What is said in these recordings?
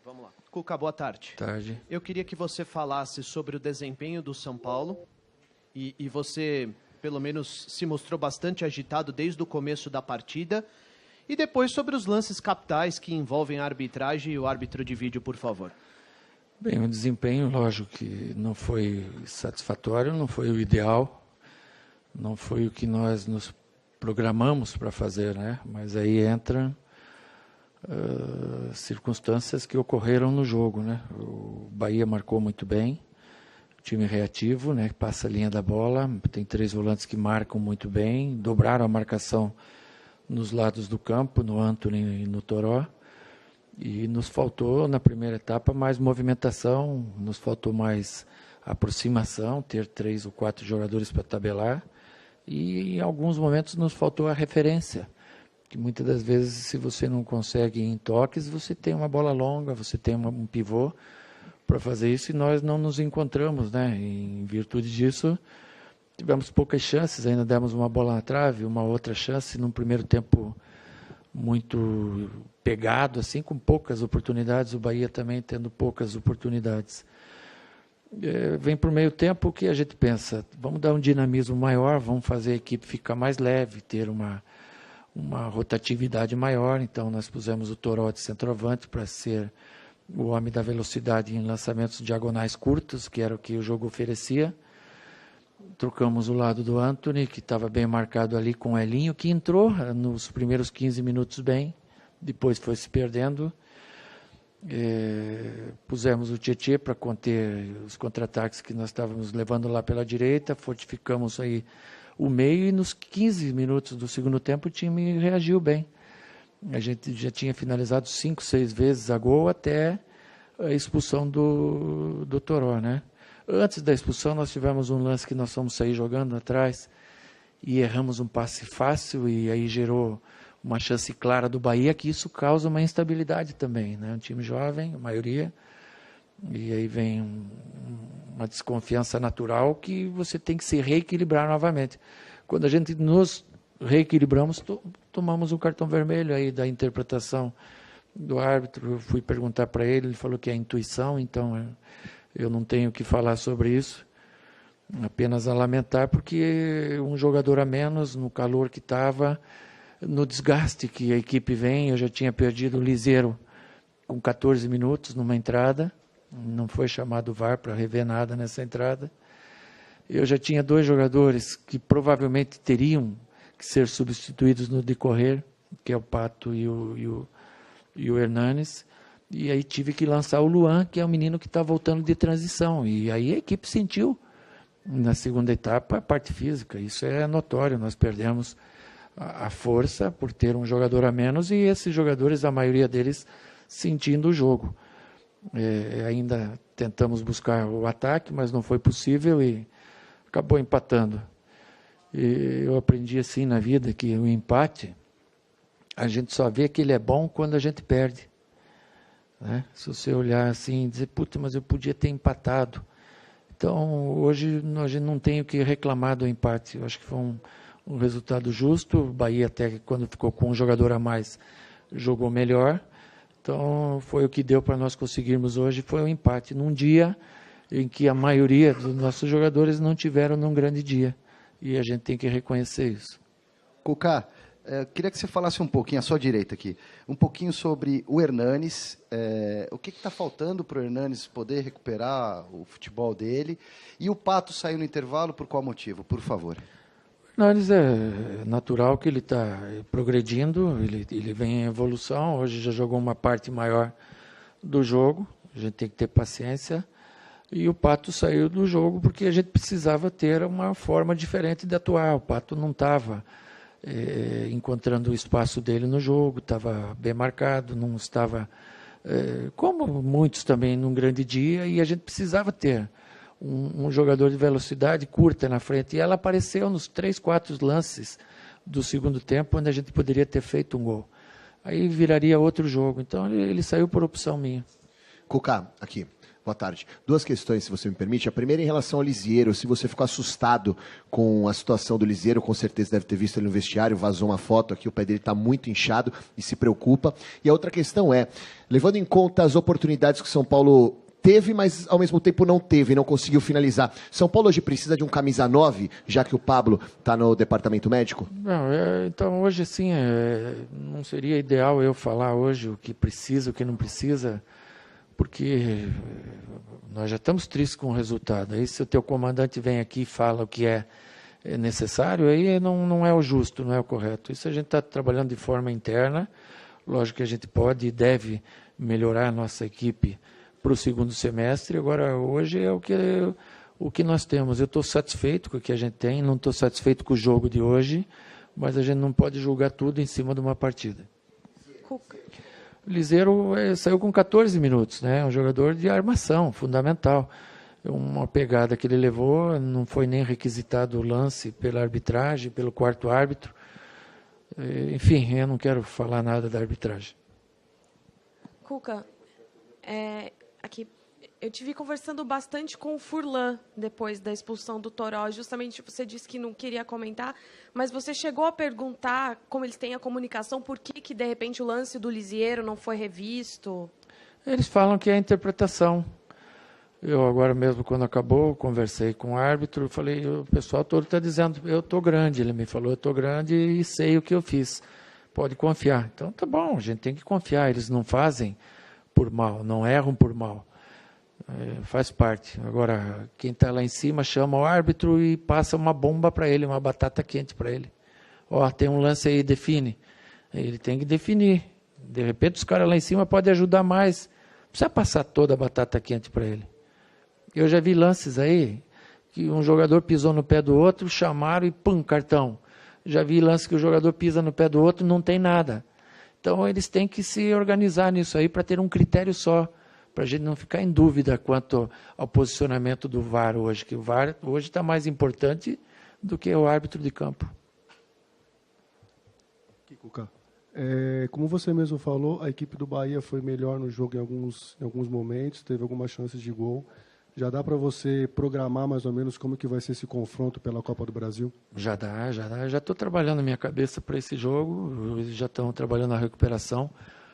Vamos lá. Cuca, boa tarde. Tarde. Eu queria que você falasse sobre o desempenho do São Paulo e você, pelo menos, se mostrou bastante agitado desde o começo da partida e depois sobre os lances capitais que envolvem a arbitragem e o árbitro de vídeo, por favor. Bem, o desempenho, lógico que não foi satisfatório, não foi o ideal, não foi o que nós nos programamos para fazer, né? Mas aí entram circunstâncias que ocorreram no jogo, né? O Bahia marcou muito bem, time reativo, né? Passa a linha da bola, tem 3 volantes que marcam muito bem, dobraram a marcação nos lados do campo, no Antony e no Toró. E nos faltou, na primeira etapa, mais movimentação, nos faltou mais aproximação, ter 3 ou 4 jogadores para tabelar. E em alguns momentos nos faltou a referência, que muitas das vezes, se você não consegue em toques, você tem uma bola longa, você tem um pivô para fazer isso, e nós não nos encontramos, né? Em virtude disso, tivemos poucas chances, ainda demos uma bola na trave, uma outra chance num primeiro tempo muito pegado, assim, com poucas oportunidades, o Bahia também tendo poucas oportunidades. Vem para o meio tempo que a gente pensa, vamos dar um dinamismo maior, vamos fazer a equipe ficar mais leve, ter uma rotatividade maior, então nós pusemos o Toró de centroavante para ser o homem da velocidade em lançamentos diagonais curtos, que era o que o jogo oferecia. Trocamos o lado do Antony, que estava bem marcado ali com o Elinho, que entrou nos primeiros 15 minutos bem, depois foi se perdendo. Pusemos o Tietê para conter os contra-ataques que nós estávamos levando lá pela direita, fortificamos aí o meio e nos 15 minutos do segundo tempo o time reagiu bem. A gente já tinha finalizado 5, 6 vezes a gol até a expulsão do Toró, né? Antes da expulsão, nós tivemos um lance que nós fomos sair jogando atrás e erramos um passe fácil e aí gerou uma chance clara do Bahia, que isso causa uma instabilidade também, né? Um time jovem, a maioria, e aí vem uma desconfiança natural que você tem que se reequilibrar novamente. Quando a gente nos reequilibramos, tomamos um cartão vermelho aí da interpretação do árbitro. Eu fui perguntar para ele, ele falou que é intuição, então eu não tenho o que falar sobre isso, apenas a lamentar, porque um jogador a menos, no calor que estava, no desgaste que a equipe vem. Eu já tinha perdido o Liseiro com 14 minutos numa entrada, não foi chamado o VAR para rever nada nessa entrada. Eu já tinha 2 jogadores que provavelmente teriam que ser substituídos no decorrer, que é o Pato e o Hernanes. E aí tive que lançar o Luan, que é um menino que está voltando de transição. E aí a equipe sentiu, na segunda etapa, a parte física. Isso é notório, nós perdemos a força por ter um jogador a menos e esses jogadores, a maioria deles, sentindo o jogo. Ainda tentamos buscar o ataque, mas não foi possível e acabou empatando. E eu aprendi assim na vida que o empate, a gente só vê que ele é bom quando a gente perde. Né? Se você olhar assim e dizer, puta, mas eu podia ter empatado. Então, hoje a gente não tem o que reclamar do empate. Eu acho que foi um resultado justo. O Bahia, até quando ficou com um jogador a mais, jogou melhor. Então, foi o que deu para nós conseguirmos hoje, foi um empate. Num dia em que a maioria dos nossos jogadores não tiveram num grande dia. E a gente tem que reconhecer isso. Cuca, queria que você falasse um pouquinho, à sua direita aqui, um pouquinho sobre o Hernanes, o que está faltando para o Hernanes poder recuperar o futebol dele, e o Pato saiu no intervalo, por qual motivo, por favor? O Hernanes é natural que ele está progredindo, ele vem em evolução, hoje já jogou uma parte maior do jogo, a gente tem que ter paciência, e o Pato saiu do jogo porque a gente precisava ter uma forma diferente de atuar. O Pato não estava encontrando o espaço dele no jogo, estava bem marcado, não estava, como muitos também, num grande dia, e a gente precisava ter um jogador de velocidade curta na frente, e ela apareceu nos 3, 4 lances do segundo tempo, onde a gente poderia ter feito um gol. Aí viraria outro jogo, então ele saiu por opção minha. Cuca, aqui, Boa tarde. Duas questões, se você me permite. A primeira em relação ao Lisieiro. Se você ficou assustado com a situação do Lisieiro, com certeza deve ter visto ele no vestiário, vazou uma foto aqui, o pé dele está muito inchado e se preocupa. E a outra questão é, levando em conta as oportunidades que São Paulo teve, mas ao mesmo tempo não teve, não conseguiu finalizar. São Paulo hoje precisa de um camisa 9, já que o Pablo está no departamento médico? Não, então hoje sim, não seria ideal eu falar hoje o que precisa, o que não precisa, porque nós já estamos tristes com o resultado. Aí se o teu comandante vem aqui e fala o que é necessário, aí não é o justo, não é o correto. Isso a gente está trabalhando de forma interna. Lógico que a gente pode e deve melhorar a nossa equipe para o segundo semestre. Agora, hoje é o que nós temos. Eu estou satisfeito com o que a gente tem, não estou satisfeito com o jogo de hoje, mas a gente não pode julgar tudo em cima de uma partida. O Lisieiro saiu com 14 minutos, né? Um jogador de armação, fundamental. Uma pegada que ele levou, não foi nem requisitado o lance pela arbitragem, pelo quarto árbitro. Enfim, eu não quero falar nada da arbitragem. Cuca, aqui, eu te vi conversando bastante com o Furlan depois da expulsão do Toró. Justamente você disse que não queria comentar, mas você chegou a perguntar como eles têm a comunicação, por que de repente o lance do Lisieiro não foi revisto? Eles falam que é a interpretação. Eu agora mesmo, quando acabou, conversei com o árbitro, falei, o pessoal todo está dizendo, eu estou grande. Ele me falou, eu estou grande e sei o que eu fiz. Pode confiar. Então, tá bom, a gente tem que confiar. Eles não fazem por mal, não erram por mal. Faz parte. Agora, quem está lá em cima chama o árbitro e passa uma bomba para ele, uma batata quente para ele. Ó, tem um lance aí, define. Ele tem que definir. De repente, os caras lá em cima podem ajudar mais. Não precisa passar toda a batata quente para ele. Eu já vi lances aí que um jogador pisou no pé do outro, chamaram e pum, cartão. Já vi lances que o jogador pisa no pé do outro, não tem nada. Então, eles têm que se organizar nisso aí para ter um critério só, para a gente não ficar em dúvida quanto ao posicionamento do VAR hoje, que o VAR hoje está mais importante do que o árbitro de campo. Cuca, como você mesmo falou, a equipe do Bahia foi melhor no jogo em alguns momentos, teve algumas chances de gol. Já dá para você programar mais ou menos como que vai ser esse confronto pela Copa do Brasil? Já dá. Já estou trabalhando a minha cabeça para esse jogo, já estão trabalhando a recuperação.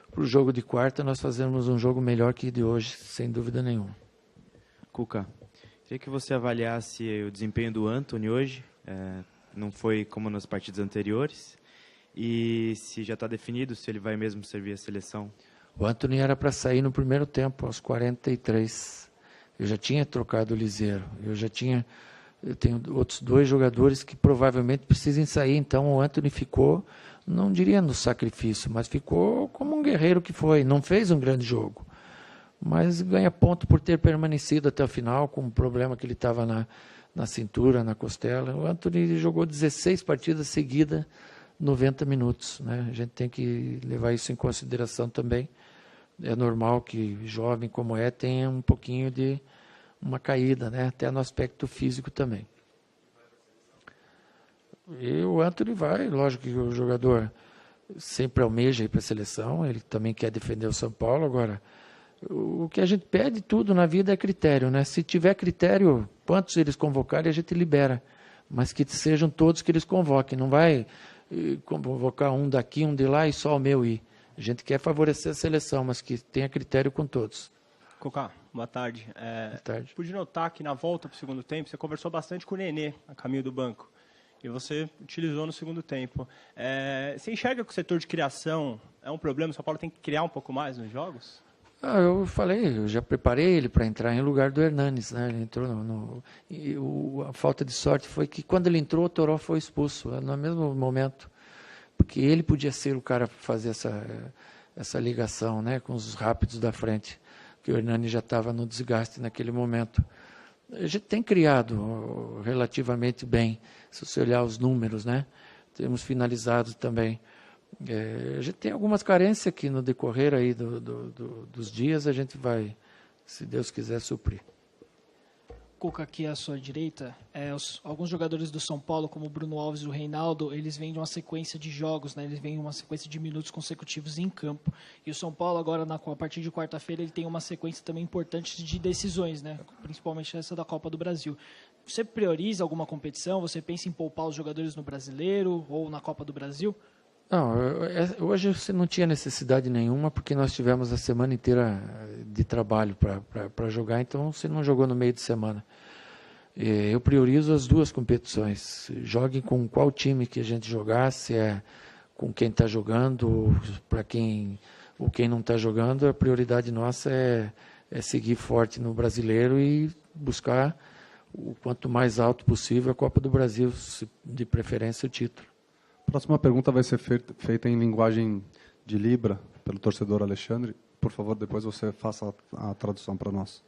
Para o jogo de quarta, nós fazemos um jogo melhor que o de hoje, sem dúvida nenhuma. Cuca, queria que você avaliasse o desempenho do Antony hoje. Não foi como nas partidas anteriores. E se já está definido se ele vai mesmo servir a seleção. O Antony era para sair no primeiro tempo, aos 43. Eu já tinha trocado o Lisieiro. Eu tenho outros 2 jogadores que provavelmente precisem sair. Então o Antony ficou, não diria no sacrifício, mas ficou como um guerreiro que foi. Não fez um grande jogo, mas ganha ponto por ter permanecido até o final, com um problema que ele estava na cintura, na costela. O Antony jogou 16 partidas seguidas, 90 minutos. Né? A gente tem que levar isso em consideração também. É normal que jovem como tenha um pouquinho de uma caída, né? Até no aspecto físico também. E o Antony vai, lógico que o jogador sempre almeja ir para a seleção, ele também quer defender o São Paulo. Agora, o que a gente pede tudo na vida é critério, né? Se tiver critério, quantos eles convocarem, a gente libera. Mas que sejam todos que eles convoquem. Não vai convocar um daqui, um de lá e só o meu ir. A gente quer favorecer a seleção, mas que tenha critério com todos. Cuca, boa tarde. Boa tarde. Pude notar que na volta para o segundo tempo, você conversou bastante com o Nenê, a caminho do banco. E você utilizou no segundo tempo. Você enxerga que o setor de criação é um problema? O São Paulo tem que criar um pouco mais nos jogos? Eu falei, eu já preparei ele para entrar em lugar do Hernanes, né? Ele entrou a falta de sorte foi que quando ele entrou, o Toró foi expulso, no mesmo momento. Porque ele podia ser o cara para fazer essa ligação, né, com os rápidos da frente, que o Hernani já estava no desgaste naquele momento. A gente tem criado relativamente bem, se você olhar os números, né? Temos finalizado também. A gente tem algumas carências que no decorrer aí dos dias a gente vai, se Deus quiser, suprir. Cuca, aqui à sua direita, alguns jogadores do São Paulo, como o Bruno Alves e o Reinaldo, eles vêm de uma sequência de jogos, né? Eles vêm de uma sequência de minutos consecutivos em campo. E o São Paulo, agora, a partir de quarta-feira, ele tem uma sequência também importante de decisões, né? Principalmente essa da Copa do Brasil. Você prioriza alguma competição? Você pensa em poupar os jogadores no Brasileiro ou na Copa do Brasil? Não, hoje você não tinha necessidade nenhuma, porque nós tivemos a semana inteira de trabalho para jogar, então você não jogou no meio de semana. Eu priorizo as duas competições. Jogue com qual time que a gente jogar, se é com quem está jogando, para quem não está jogando, a prioridade nossa é seguir forte no Brasileiro e buscar o quanto mais alto possível a Copa do Brasil, de preferência o título. A próxima pergunta vai ser feita em linguagem de Libra, pelo torcedor Alexandre. Por favor, depois você faça a tradução para nós.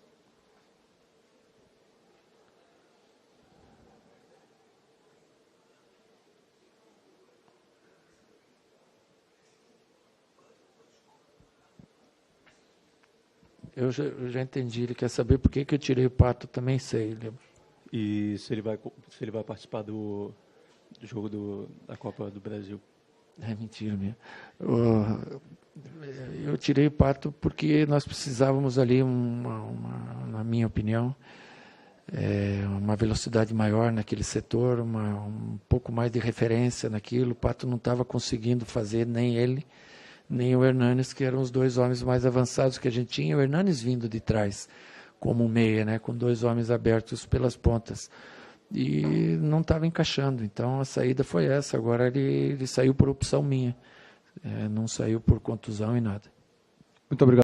Eu já entendi, ele quer saber por que eu tirei o Pato, também sei. E se ele vai participar do jogo da Copa do Brasil. É mentira mesmo. Eu tirei o Pato porque nós precisávamos ali, na minha opinião, uma velocidade maior naquele setor, um pouco mais de referência naquilo. O Pato não estava conseguindo fazer, nem ele, nem o Hernanes, que eram os dois homens mais avançados que a gente tinha. O Hernanes vindo de trás, como meia, né, com dois homens abertos pelas pontas. E não estava encaixando, então a saída foi essa. Agora ele saiu por opção minha, não saiu por contusão e nada. Muito obrigado.